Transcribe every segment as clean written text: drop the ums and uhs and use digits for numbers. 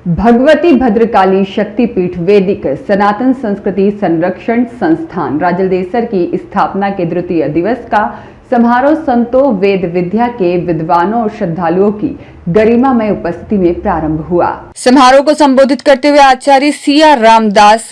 भगवती भद्रकाली शक्तिपीठ वैदिक सनातन संस्कृति संरक्षण संस्थान राजलदेसर की स्थापना के द्वितीय दिवस का समारोह संतों, वेद विद्या के विद्वानों और श्रद्धालुओं की गरिमामय उपस्थिति में प्रारंभ हुआ। समारोह को संबोधित करते हुए आचार्य सिया रामदास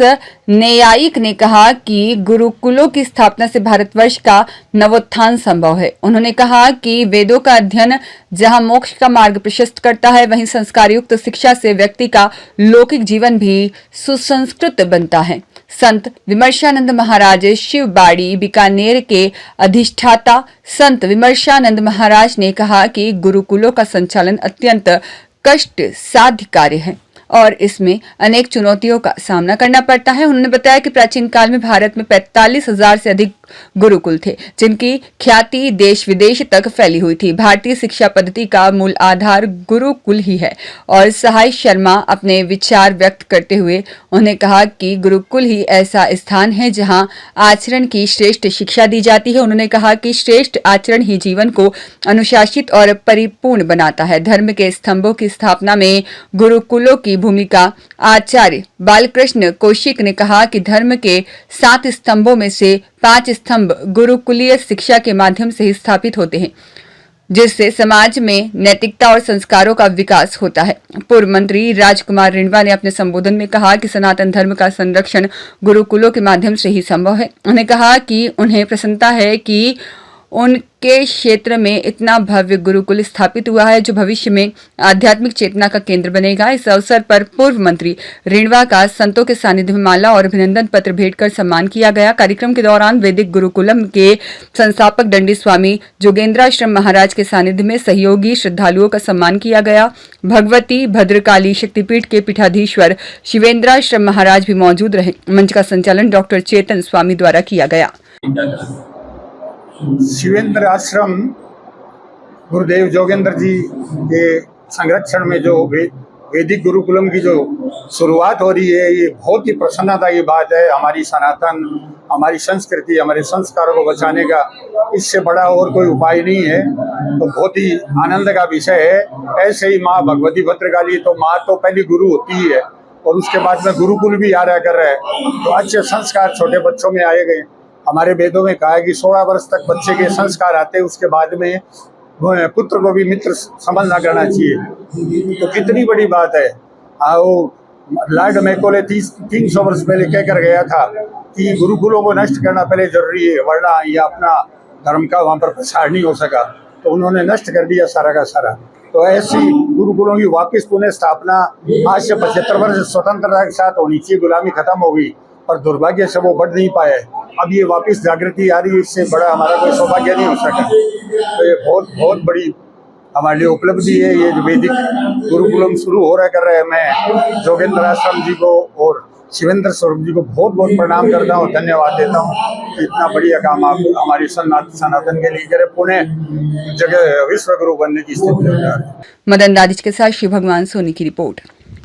न्यायिक ने कहा कि गुरुकुलों की स्थापना से भारतवर्ष का नवोत्थान संभव है। उन्होंने कहा कि वेदों का अध्ययन जहां मोक्ष का मार्ग प्रशस्त करता है, वहीं संस्कारयुक्त शिक्षा से व्यक्ति का लौकिक जीवन भी सुसंस्कृत बनता है। संत विमर्शानंद महाराज शिवबाड़ी बीकानेर के अधिष्ठाता संत विमर्शानंद महाराज ने कहा कि गुरुकुलों का संचालन अत्यंत कष्ट साध्य कार्य है और इसमें अनेक चुनौतियों का सामना करना पड़ता है। उन्होंने बताया कि प्राचीन काल में भारत में 45,000 से अधिक गुरुकुल थे, जिनकी ख्याति देश विदेश तक फैली हुई थी। भारतीय शिक्षा पद्धति का मूल आधार गुरुकुल ही है। और सहाय शर्मा अपने विचार व्यक्त करते हुए उन्होंने कहा कि गुरुकुल ही ऐसा स्थान है जहां आचरण की श्रेष्ठ शिक्षा दी जाती है। उन्होंने कहा कि श्रेष्ठ आचरण ही जीवन को अनुशासित और परिपूर्ण बनाता है। धर्म के स्तंभों की स्थापना में गुरुकुलों की भूमिका आचार्य बालकृष्ण कौशिक ने कहा कि धर्म के 7 स्तंभों में से 5 स्तंभ गुरुकुलीय शिक्षा के माध्यम से ही स्थापित होते हैं, जिससे समाज में नैतिकता और संस्कारों का विकास होता है। पूर्व मंत्री राजकुमार रिणवा ने अपने संबोधन में कहा कि सनातन धर्म का संरक्षण गुरुकुलों के माध्यम से ही संभव है। उन्होंने कहा कि उन्हें प्रसन्नता है कि उनके क्षेत्र में इतना भव्य गुरुकुल स्थापित हुआ है, जो भविष्य में आध्यात्मिक चेतना का केंद्र बनेगा। इस अवसर पर पूर्व मंत्री रिणवा का संतों के सानिध्य में माला और अभिनंदन पत्र भेंट कर सम्मान किया गया। कार्यक्रम के दौरान वैदिक गुरुकुलम के संस्थापक दंडी स्वामी जोगेंद्राश्रम महाराज के सानिध्य में सहयोगी श्रद्धालुओं का सम्मान किया गया। भगवती भद्रकाली शक्तिपीठ के पीठाधीश्वर शिवेंद्राश्रम महाराज भी मौजूद रहे। मंच का संचालन डॉक्टर चेतन स्वामी द्वारा किया गया। शिवेंद्र आश्रम गुरुदेव जोगेंद्र जी के संरक्षण में जो वैदिक गुरुकुलम की जो शुरुआत हो रही है, ये बहुत ही प्रसन्नता की बात है। हमारी सनातन, हमारी संस्कृति, हमारे संस्कारों को बचाने का इससे बड़ा और कोई उपाय नहीं है, तो बहुत ही आनंद का विषय है। ऐसे ही माँ भगवती भद्रकाली, तो माँ तो पहली गुरु होती ही है और उसके बाद में गुरुकुल भी आ रहा कर रहा है, तो अच्छे संस्कार छोटे बच्चों में आए गए। हमारे वेदों में कहा है कि 16 वर्ष तक बच्चे के संस्कार आते हैं, उसके बाद में पुत्र को भी मित्र समझना करना चाहिए। तो कितनी बड़ी बात है। वो लॉर्ड मैकॉले 300 वर्ष पहले कह कर गया था कि गुरुकुलों को नष्ट करना पहले जरूरी है, वरना ये अपना धर्म का वहाँ पर प्रसार नहीं हो सका। तो उन्होंने नष्ट कर दिया सारा का सारा। तो ऐसी गुरुकुलों की वापस पुनः स्थापना आज से 75 वर्ष स्वतंत्रता के साथ होनी चाहिए। गुलामी खत्म हो गई, पर दुर्भाग्य से वो बढ़ नहीं पाए। अब ये वापस जागृति आ रही है, इससे बड़ा हमारा कोई सौभाग्य नहीं हो सका। तो ये बहुत बड़ी हमारे लिए उपलब्धि है। ये जो वैदिक गुरुकुलम शुरू हो रहा कर रहे हैं, मैं जोगेंद्र आश्रम जी को और शिवेंद्र स्वरूप जी को बहुत प्रणाम करता हूँ, धन्यवाद देता हूँ कि इतना बढ़िया काम आप हमारी सनातन के लिए करे, पुणे जगह विश्व गुरु बनने की स्थिति हो जा रही है। मदन राधिज के साथ शिव भगवान सोनी की रिपोर्ट।